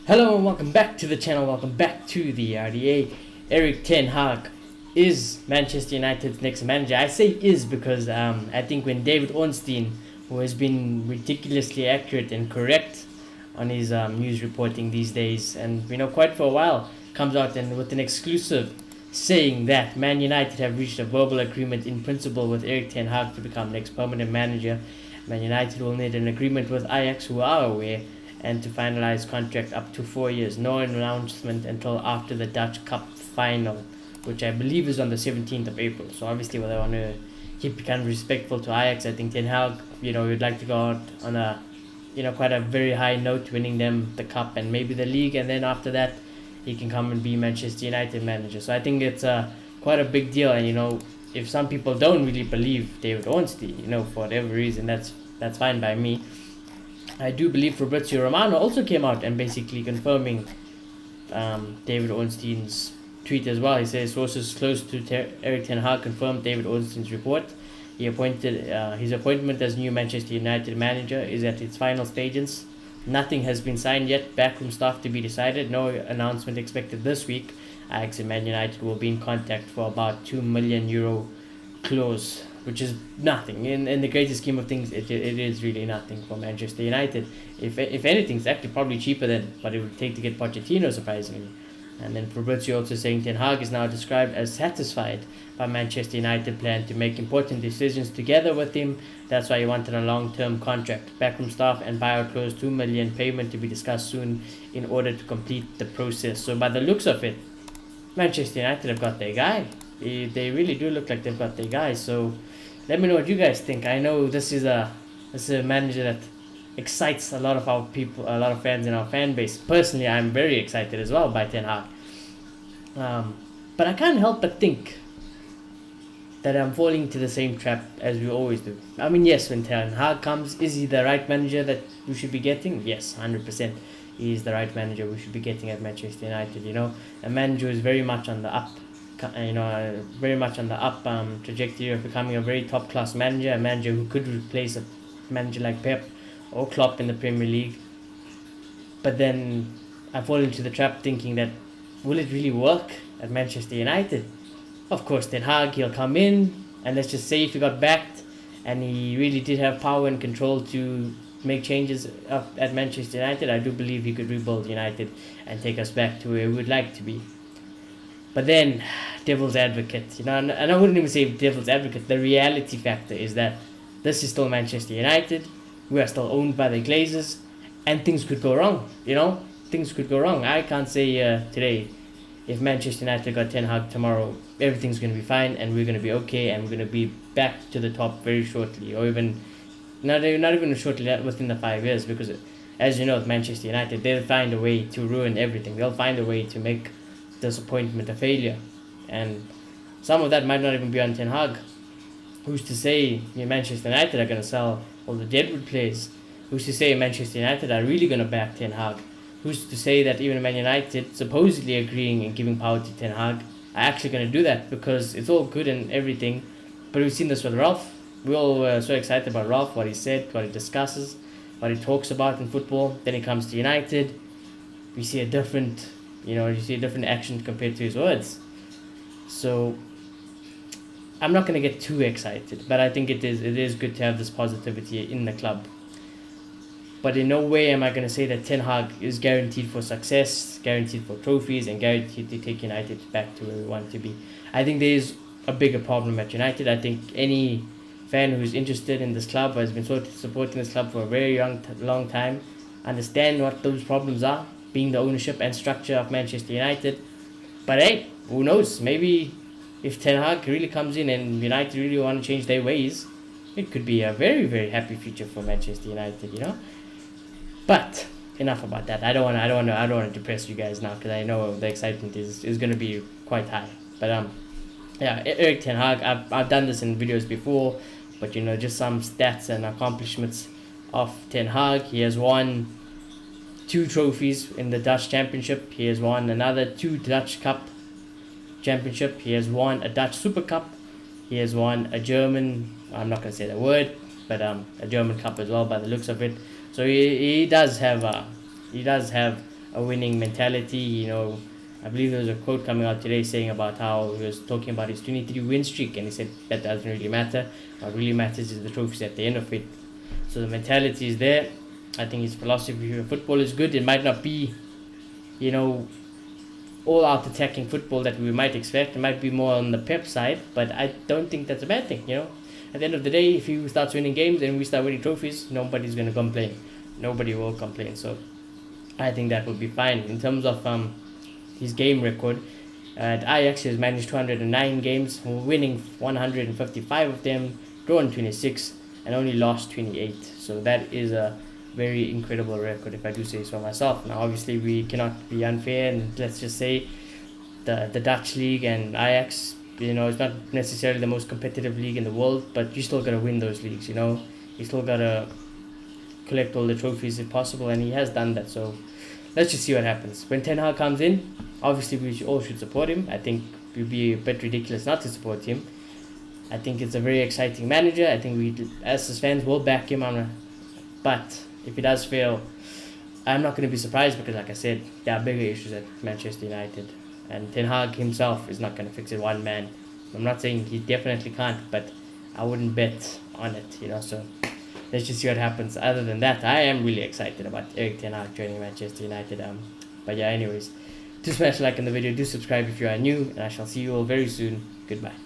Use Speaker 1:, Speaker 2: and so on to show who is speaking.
Speaker 1: Hello and welcome back to the channel, welcome back to the RDA. Erik ten Hag is Manchester United's next manager. I say is because I think when David Ornstein, who has been ridiculously accurate and correct on his news reporting these days, and quite for a while, comes out and with an exclusive saying that Man United have reached a verbal agreement in principle with Erik ten Hag to become next permanent manager. Man United will need an agreement with Ajax, who are aware, and to finalize contract up to 4 years. No announcement until after the Dutch Cup final, which I believe is on the 17th of April. So obviously, they want to keep kind of respectful to Ajax. I think Ten Hag, would like to go out on a, quite a very high note, winning them the cup and maybe the league, and then after that, he can come and be Manchester United manager. So I think it's quite a big deal. And if some people don't really believe David Ornstein, for whatever reason, that's fine by me. I do believe Fabrizio Romano also came out and basically confirming David Ornstein's tweet as well. He says sources close to Erik ten Hag confirmed David Ornstein's report. His appointment as new Manchester United manager is at its final stages. Nothing has been signed yet. Backroom stuff to be decided. No announcement expected this week. Ajax and Man United will be in contact for about €2 million clause, which is nothing. In the greater scheme of things, it is really nothing for Manchester United. If anything, it's actually probably cheaper than what it would take to get Pochettino, surprisingly. And then Fabrizio also saying Ten Hag is now described as satisfied by Manchester United plan to make important decisions together with him. That's why he wanted a long-term contract. Backroom staff and buyout clause, €2 million payment to be discussed soon in order to complete the process. So by the looks of it, Manchester United have got their guy. They really do look like they've got their guy. So let me know what you guys think. I know this is a manager that excites a lot of our people, a lot of fans in our fan base. Personally, I'm very excited as well by Ten Hag. But I can't help but think that I'm falling into the same trap as we always do. I mean, yes, when Ten Hag comes, is he the right manager that we should be getting? Yes, 100%. He is the right manager we should be getting at Manchester United. A manager who is very much on the up. Very much on the up trajectory of becoming a very top class manager, a manager who could replace a manager like Pep or Klopp in the Premier League. But then I fall into the trap thinking that will it really work at Manchester United? Of course, Ten Hag, he'll come in, and let's just say if he got backed and he really did have power and control to make changes up at Manchester United, I do believe he could rebuild United and take us back to where we would like to be. But then, devil's advocate, and I wouldn't even say devil's advocate, the reality factor is that this is still Manchester United, we are still owned by the Glazers, and things could go wrong, things could go wrong. I can't say today, if Manchester United got Ten Hag tomorrow, everything's going to be fine, and we're going to be okay, and we're going to be back to the top very shortly, or even, not even shortly, within the 5 years, because as you know, with Manchester United, they'll find a way to ruin everything. They'll find a way to make disappointment a failure, and some of that might not even be on Ten Hag. Who's to say Manchester United are going to sell all the Deadwood players? Who's to say Manchester United are really going to back Ten Hag? Who's to say that even Man United, supposedly agreeing and giving power to Ten Hag, are actually going to do that? Because it's all good and everything, but we've seen this with Ralph. We're all so excited about Ralph, what he said, what he discusses, what he talks about in football. Then he comes to United, we see a different you see a different action compared to his words. So I'm not going to get too excited, but I think it is good to have this positivity in the club. But in no way am I going to say that Ten Hag is guaranteed for success, guaranteed for trophies, and guaranteed to take United back to where we want to be. I think there is a bigger problem at United. I think any fan who's interested in this club, or has been supporting this club for a very long time, understand what those problems are, being the ownership and structure of Manchester United. But hey, who knows? Maybe if Ten Hag really comes in and United really want to change their ways, it could be a very, very happy future for Manchester United, But enough about that. I don't want to depress you guys now, because I know the excitement is going to be quite high. But Erik ten Hag, I've done this in videos before, but just some stats and accomplishments of Ten Hag. He has won 2 trophies in the Dutch Championship. He has won another 2 Dutch Cup Championship. He has won a Dutch Super Cup. He has won a German, I'm not going to say the word, but a German Cup as well by the looks of it. So he does have a a winning mentality. You know, I believe there was a quote coming out today saying about how he was talking about his 23 win streak, and he said that doesn't really matter. What really matters is the trophies at the end of it. So the mentality is there. I think his philosophy of football is good. It might not be, you know, all out attacking football that we might expect. It might be more on the Pep side, but I don't think that's a bad thing, you know. At the end of the day, if he starts winning games and we start winning trophies, nobody's going to complain. Nobody will complain. So I think that would be fine. In terms of his game record, at Ajax he has managed 209 games, winning 155 of them, drawn 26, and only lost 28. So that is a very incredible record, if I do say so myself. Now, obviously, we cannot be unfair, and let's just say the Dutch league and Ajax, you know, it's not necessarily the most competitive league in the world, but you still gotta win those leagues, you know. You still gotta collect all the trophies if possible, and he has done that. So let's just see what happens. When Ten Hag comes in, obviously we all should support him. I think it would be a bit ridiculous not to support him. I think it's a very exciting manager. I think we, as his fans, will back him on. But if he does fail, I'm not going to be surprised because, like I said, there are bigger issues at Manchester United. And Ten Hag himself is not going to fix it one man. I'm not saying he definitely can't, but I wouldn't bet on it, you know. So let's just see what happens. Other than that, I am really excited about Erik Ten Hag joining Manchester United. But yeah, anyways, do smash a like on the video, do subscribe if you are new, and I shall see you all very soon. Goodbye.